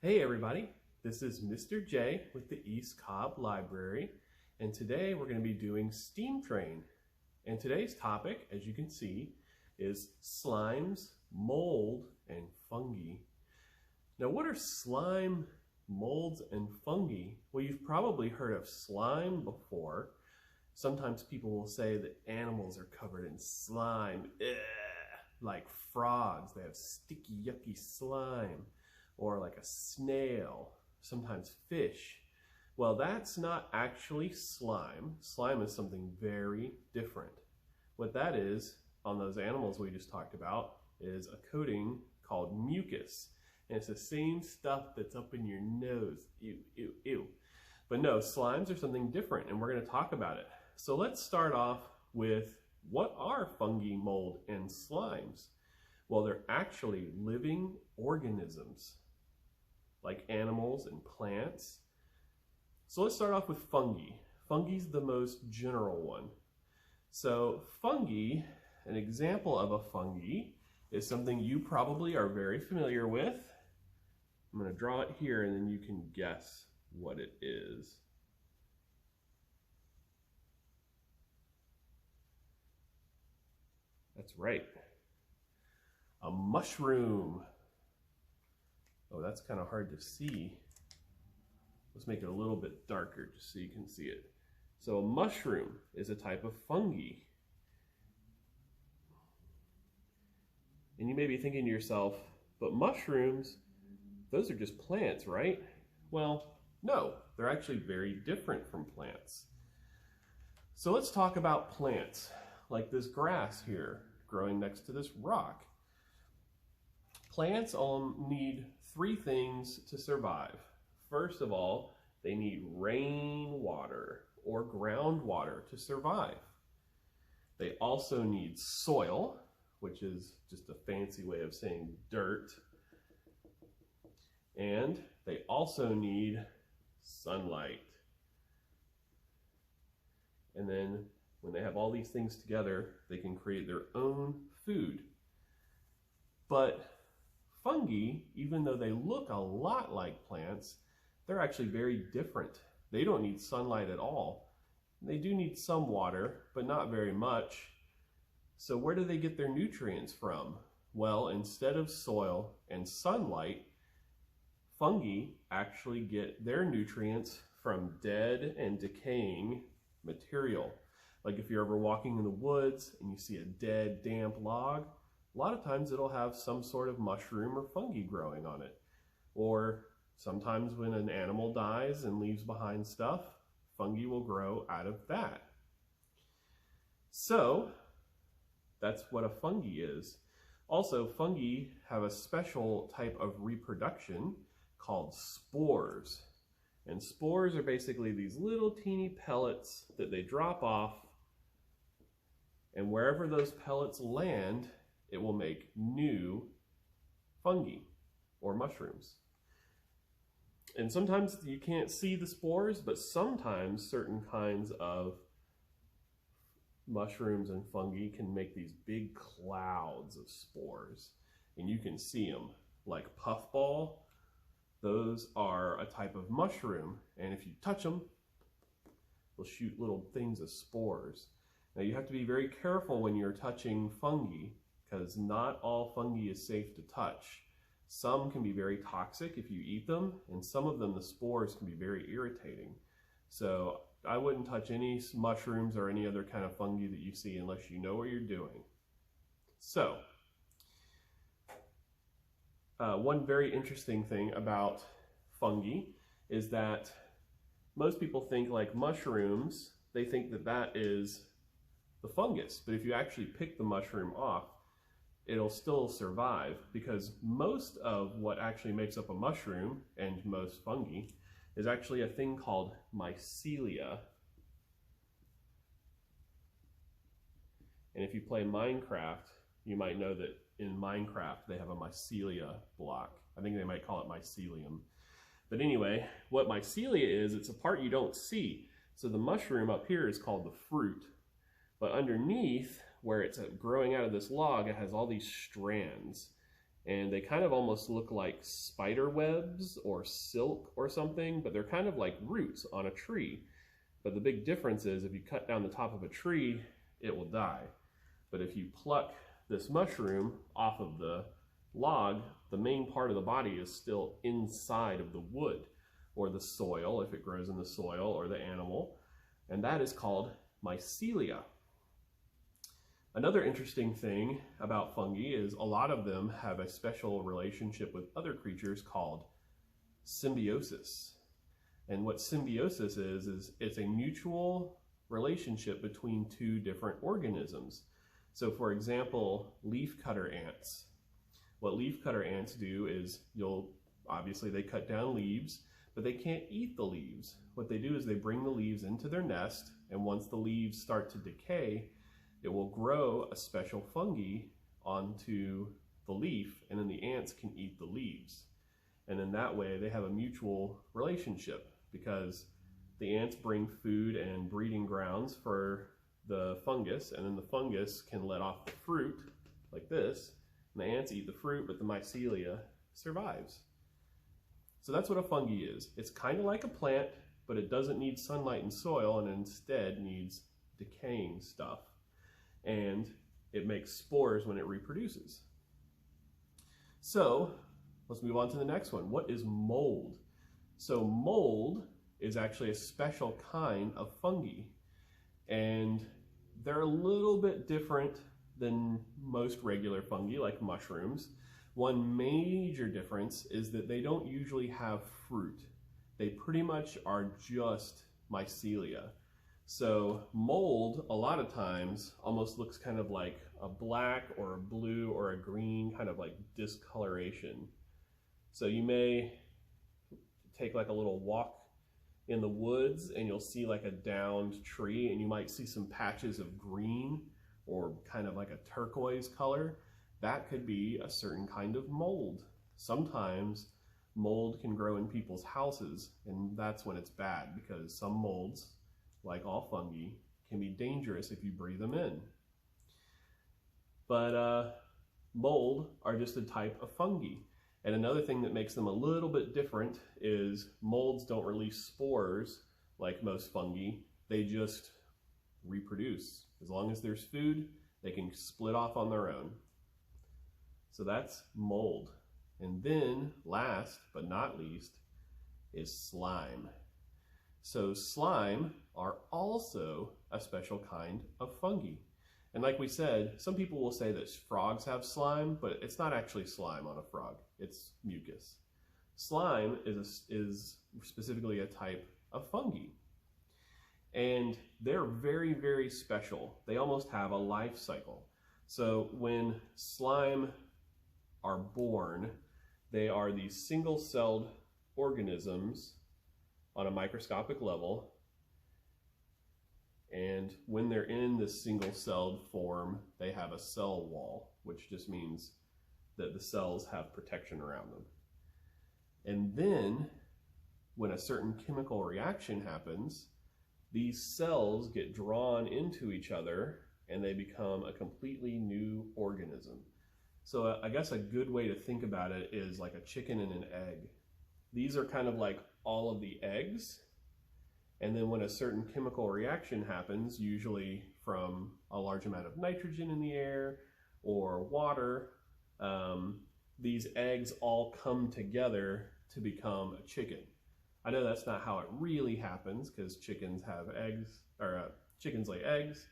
Hey everybody, this is Mr. J with the East Cobb Library, and today we're going to be doing Steam Train. And today's topic, as you can see, is slimes, mold, and fungi. Now what are slime, molds, and fungi? Well, you've probably heard of slime before. Sometimes people will say that animals are covered in slime, like frogs, they have sticky, yucky slime. Or like a snail, sometimes fish. Well, that's not actually slime. Slime is something very different. What that is, on those animals we just talked about, is a coating called mucus. And it's the same stuff that's up in your nose. Ew, ew, ew. But no, slimes are something different, and we're going to talk about it. So let's start off with, what are fungi, mold, and slimes? Well, they're actually living organisms, like animals and plants. So let's start off with fungi. Fungi is the most general one. So fungi, an example of a fungi, is something you probably are very familiar with. I'm going to draw it here and then you can guess what it is. That's right, a mushroom. Oh, that's kind of hard to see. Let's make it a little bit darker just so you can see it. So a mushroom is a type of fungi. And you may be thinking to yourself, but mushrooms, those are just plants, right? Well, no, they're actually very different from plants. So let's talk about plants, like this grass here growing next to this rock. Plants need three things to survive. First of all, they need rainwater or groundwater to survive. They also need soil, which is just a fancy way of saying dirt. And they also need sunlight. And then when they have all these things together, they can create their own food. But fungi, even though they look a lot like plants, they're actually very different. They don't need sunlight at all. They do need some water, but not very much. So where do they get their nutrients from? Well, instead of soil and sunlight, fungi actually get their nutrients from dead and decaying material. Like if you're ever walking in the woods and you see a dead, damp log, a lot of times it'll have some sort of mushroom or fungi growing on it. Or sometimes when an animal dies and leaves behind stuff, fungi will grow out of that. So that's what a fungi is. Also, fungi have a special type of reproduction called spores. And spores are basically these little teeny pellets that they drop off, and wherever those pellets land, it will make new fungi or mushrooms. And sometimes you can't see the spores, but sometimes certain kinds of mushrooms and fungi can make these big clouds of spores. And you can see them, like puffball. Those are a type of mushroom, and if you touch them, they'll shoot little things of spores. Now you have to be very careful when you're touching fungi, because not all fungi is safe to touch. Some can be very toxic if you eat them, and some of them, the spores, can be very irritating. So I wouldn't touch any mushrooms or any other kind of fungi that you see unless you know what you're doing. So, one very interesting thing about fungi is that most people think like mushrooms, they think that that is the fungus. But if you actually pick the mushroom off, it'll still survive, because most of what actually makes up a mushroom and most fungi is actually a thing called mycelia. And if you play Minecraft, you might know that in Minecraft they have a mycelia block. I think they might call it mycelium. But anyway, what mycelia is, it's a part you don't see. So the mushroom up here is called the fruit. But underneath, where it's growing out of this log, it has all these strands. and they kind of almost look like spider webs or silk or something, but they're kind of like roots on a tree. But the big difference is if you cut down the top of a tree, it will die. But if you pluck this mushroom off of the log, the main part of the body is still inside of the wood or the soil, if it grows in the soil, or the animal, and that is called mycelia. Another interesting thing about fungi is a lot of them have a special relationship with other creatures called symbiosis. And what symbiosis is it's a mutual relationship between two different organisms. So for example, leafcutter ants. What leafcutter ants do is obviously they cut down leaves, but they can't eat the leaves. What they do is they bring the leaves into their nest, and once the leaves start to decay, it will grow a special fungi onto the leaf, and then the ants can eat the leaves. And in that way, they have a mutual relationship because the ants bring food and breeding grounds for the fungus, and then the fungus can let off the fruit like this, and the ants eat the fruit, but the mycelia survives. So that's what a fungi is. It's kind of like a plant, but it doesn't need sunlight and soil, and instead needs decaying stuff. And it makes spores when it reproduces. So let's move on to the next one. What is mold? So mold is actually a special kind of fungi, and they're a little bit different than most regular fungi like mushrooms. One major difference is that they don't usually have fruit. They pretty much are just mycelia. So mold, a lot of times, almost looks kind of like a black or a blue or a green kind of like discoloration. So you may take like a little walk in the woods and you'll see like a downed tree, and you might see some patches of green or kind of like a turquoise color. That could be a certain kind of mold. Sometimes mold can grow in people's houses, and that's when it's bad, because some molds, like all fungi, can be dangerous if you breathe them in. But mold are just a type of fungi. And another thing that makes them a little bit different is molds don't release spores like most fungi. They just reproduce. As long as there's food, they can split off on their own. So that's mold. And then last but not least is slime. So slime are also a special kind of fungi. And like we said, some people will say that frogs have slime, but it's not actually slime on a frog, it's mucus. Slime is specifically a type of fungi. And they're very, very special. They almost have a life cycle. So when slime are born, they are these single-celled organisms on a microscopic level. And when they're in this single-celled form, they have a cell wall, which just means that the cells have protection around them. And then, when a certain chemical reaction happens, these cells get drawn into each other and they become a completely new organism. So I guess a good way to think about it is like a chicken and an egg. These are kind of like all of the eggs, and then when a certain chemical reaction happens, usually from a large amount of nitrogen in the air or water, these eggs all come together to become a chicken. I know that's not how it really happens, because chickens have eggs, or chickens lay eggs,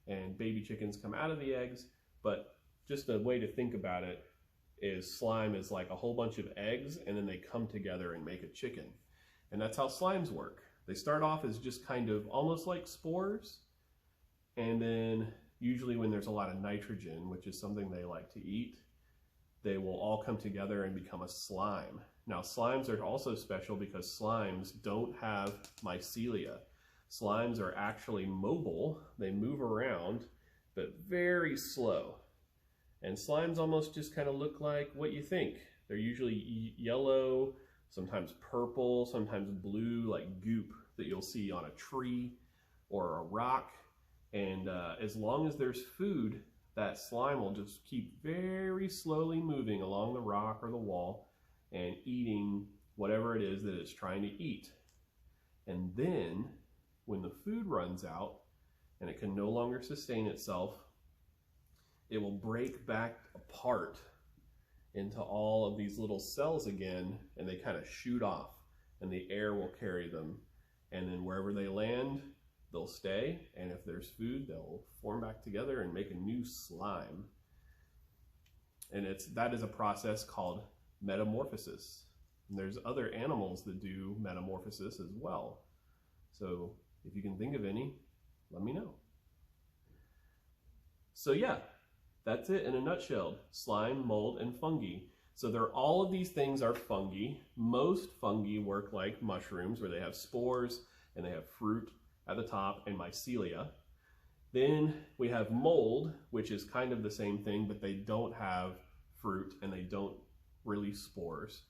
and baby chickens come out of the eggs, but just a way to think about it is slime is like a whole bunch of eggs, and then they come together and make a chicken. And that's how slimes work. They start off as just kind of almost like spores, and then usually when there's a lot of nitrogen, which is something they like to eat, they will all come together and become a slime. Now slimes are also special because slimes don't have mycelia. Slimes are actually mobile. They move around, but very slow. And slimes almost just kind of look like what you think. They're usually yellow, sometimes purple, sometimes blue, like goop that you'll see on a tree or a rock. And as long as there's food, that slime will just keep very slowly moving along the rock or the wall and eating whatever it is that it's trying to eat. And then when the food runs out and it can no longer sustain itself, it will break back apart into all of these little cells again, and they kind of shoot off, and the air will carry them. And then wherever they land, they'll stay, and if there's food, they'll form back together and make a new slime. And that is a process called metamorphosis. And there's other animals that do metamorphosis as well. So if you can think of any, let me know. So yeah, that's it in a nutshell. Slime, mold, and fungi. So all of these things are fungi. Most fungi work like mushrooms, where they have spores and they have fruit at the top and mycelia. Then we have mold, which is kind of the same thing, but they don't have fruit and they don't release spores.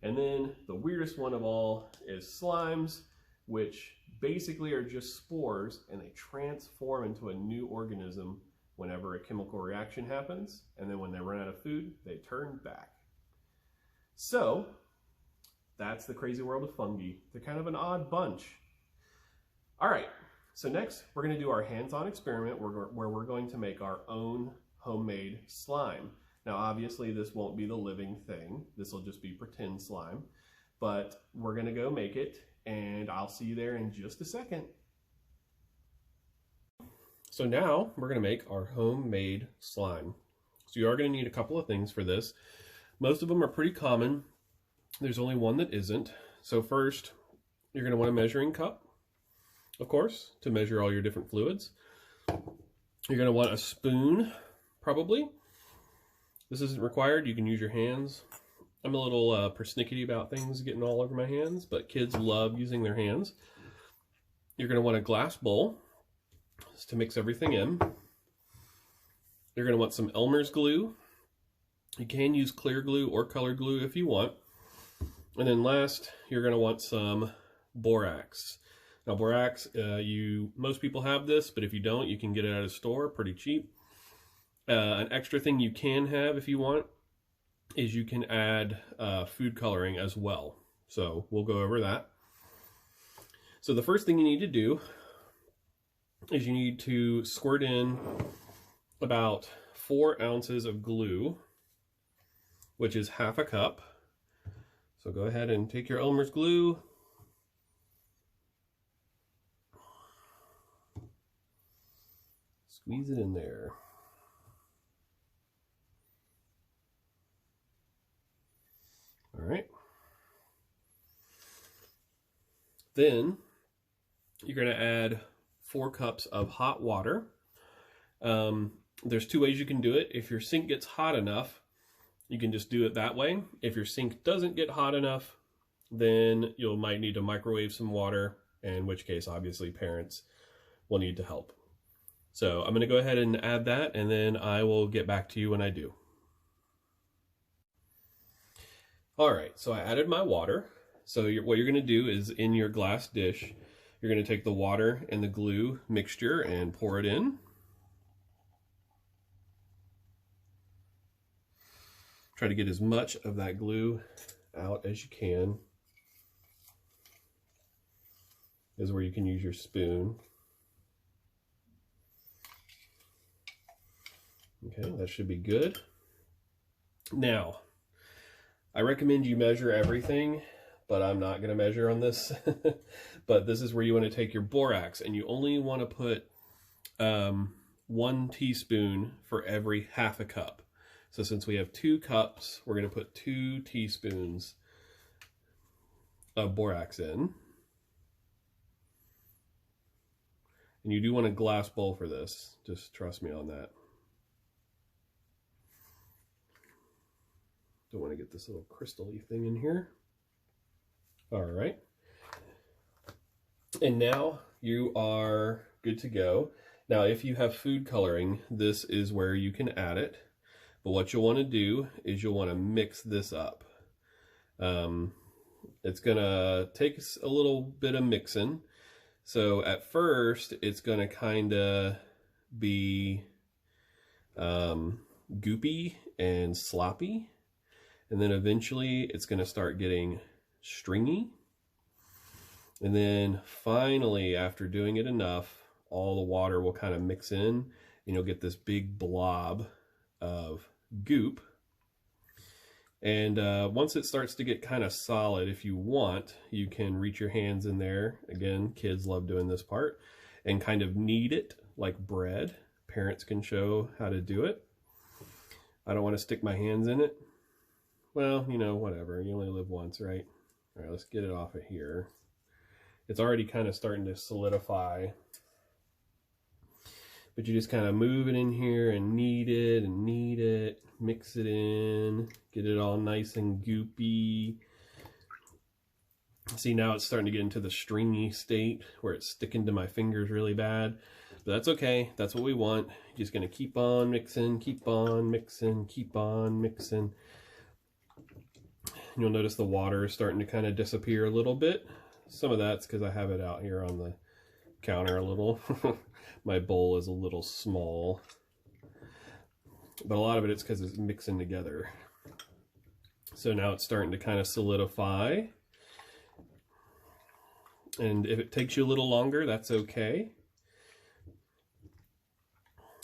And then the weirdest one of all is slimes, which basically are just spores, and they transform into a new organism whenever a chemical reaction happens. And then when they run out of food, they turn back. So that's the crazy world of fungi. They're kind of an odd bunch. All right, so next we're going to do our hands-on experiment where we're going to make our own homemade slime. Now obviously this won't be the living thing. This will just be pretend slime, but we're going to go make it, and I'll see you there in just a second. So now we're going to make our homemade slime. So you are going to need a couple of things for this. Most of them are pretty common. There's only one that isn't. So first, you're going to want a measuring cup, of course, to measure all your different fluids. You're going to want a spoon, probably. This isn't required. You can use your hands. I'm a little persnickety about things getting all over my hands, but kids love using their hands. You're going to want a glass bowl to mix everything in. You're going to want some Elmer's glue. You can use clear glue or color glue if you want. And then last, you're going to want some borax. Now borax, most people have this, but if you don't, you can get it at a store pretty cheap. An extra thing you can have if you want is you can add food coloring as well. So we'll go over that. So the first thing you need to do is you need to squirt in about 4 ounces of glue, which is half a cup. So go ahead and take your Elmer's glue. Squeeze it in there. All right. Then you're going to add 4 cups of hot water. There's 2 ways you can do it. If your sink gets hot enough, you can just do it that way. If your sink doesn't get hot enough, then you might need to microwave some water, in which case, obviously, parents will need to help. So I'm going to go ahead and add that, and then I will get back to you when I do. All right, so I added my water. So what you're going to do is, in your glass dish, you're going to take the water and the glue mixture and pour it in. Try to get as much of that glue out as you can. This is where you can use your spoon. Okay, that should be good. Now, I recommend you measure everything, but I'm not going to measure on this. But this is where you want to take your borax, and you only want to put 1 teaspoon for every half a cup. So since we have 2 cups, we're going to put 2 teaspoons of borax in. And you do want a glass bowl for this. Just trust me on that. Don't want to get this little crystal-y thing in here. All right. And now you are good to go. Now, if you have food coloring, this is where you can add it. But what you'll want to do is you'll want to mix this up. It's going to take a little bit of mixing. So at first, it's going to kind of be goopy and sloppy. And then eventually it's going to start getting stringy. And then finally, after doing it enough, all the water will kind of mix in and you'll get this big blob of goop. And once it starts to get kind of solid, if you want, you can reach your hands in there. Again, kids love doing this part. And kind of knead it like bread. Parents can show how to do it. I don't want to stick my hands in it. Well, you know, whatever. You only live once, right? All right, let's get it off of here. It's already kind of starting to solidify. But you just kind of move it in here and knead it, mix it in, get it all nice and goopy. See, now it's starting to get into the stringy state where it's sticking to my fingers really bad. But that's okay. That's what we want. You're just going to keep on mixing, keep on mixing, keep on mixing. You'll notice the water is starting to kind of disappear a little bit. Some of that's because I have it out here on the counter a little. My bowl is a little small. But a lot of it's because it's mixing together. So now it's starting to kind of solidify. And if it takes you a little longer, that's okay.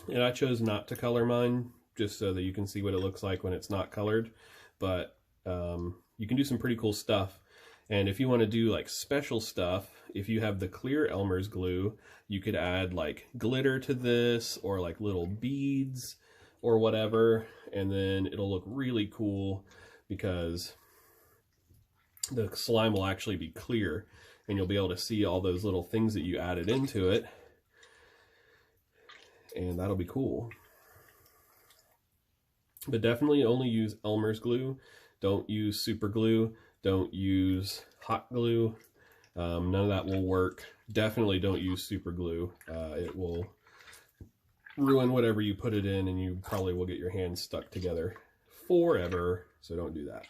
And I chose not to color mine, just so that you can see what it looks like when it's not colored. But you can do some pretty cool stuff. And if you want to do like special stuff, if you have the clear Elmer's glue, you could add like glitter to this or like little beads or whatever. And then it'll look really cool because the slime will actually be clear and you'll be able to see all those little things that you added into it. And that'll be cool. But definitely only use Elmer's glue. Don't use super glue. Don't use hot glue. None of that will work. Definitely don't use super glue. It will ruin whatever you put it in and you probably will get your hands stuck together forever. So don't do that.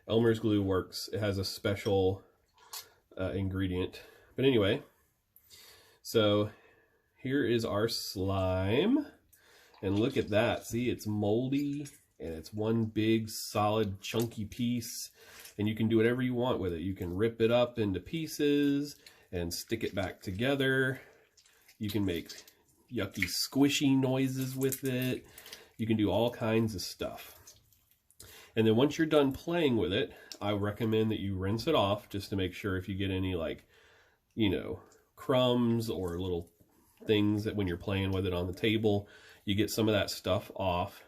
Elmer's glue works. It has a special ingredient. But anyway, so here is our slime. And look at that. See, it's moldy and it's one big solid chunky piece. And you can do whatever you want with it. You can rip it up into pieces and stick it back together. You can make yucky squishy noises with it. You can do all kinds of stuff. And then once you're done playing with it, I recommend that you rinse it off just to make sure if you get any like, you know, crumbs or little things that when you're playing with it on the table, you get some of that stuff off.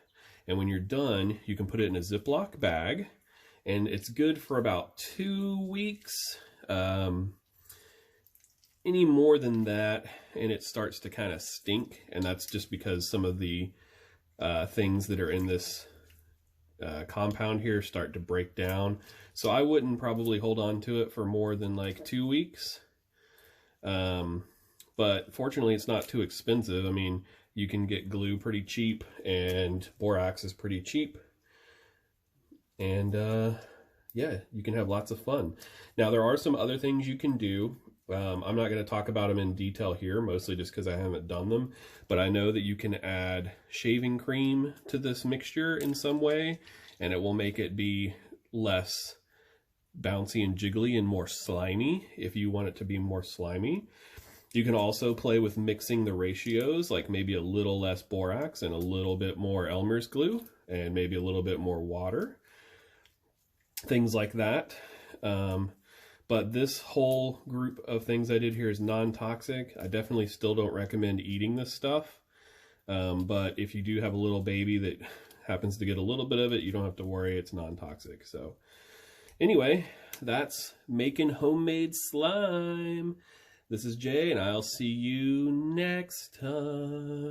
And when you're done, you can put it in a Ziploc bag. And it's good for about 2 weeks. Any more than that, and it starts to kind of stink. And that's just because some of the things that are in this compound here start to break down. So I wouldn't probably hold on to it for more than like 2 weeks. But fortunately, it's not too expensive. I mean, you can get glue pretty cheap, and borax is pretty cheap. And yeah, you can have lots of fun. Now, there are some other things you can do. I'm not going to talk about them in detail here, mostly just because I haven't done them. But I know that you can add shaving cream to this mixture in some way, and it will make it be less bouncy and jiggly and more slimy if you want it to be more slimy. You can also play with mixing the ratios, like maybe a little less borax and a little bit more Elmer's glue, and maybe a little bit more water. Things like that. But this whole group of things I did here is non-toxic. I definitely still don't recommend eating this stuff. But if you do have a little baby that happens to get a little bit of it, you don't have to worry, it's non-toxic. So anyway, that's making homemade slime. This is Jay, and I'll see you next time.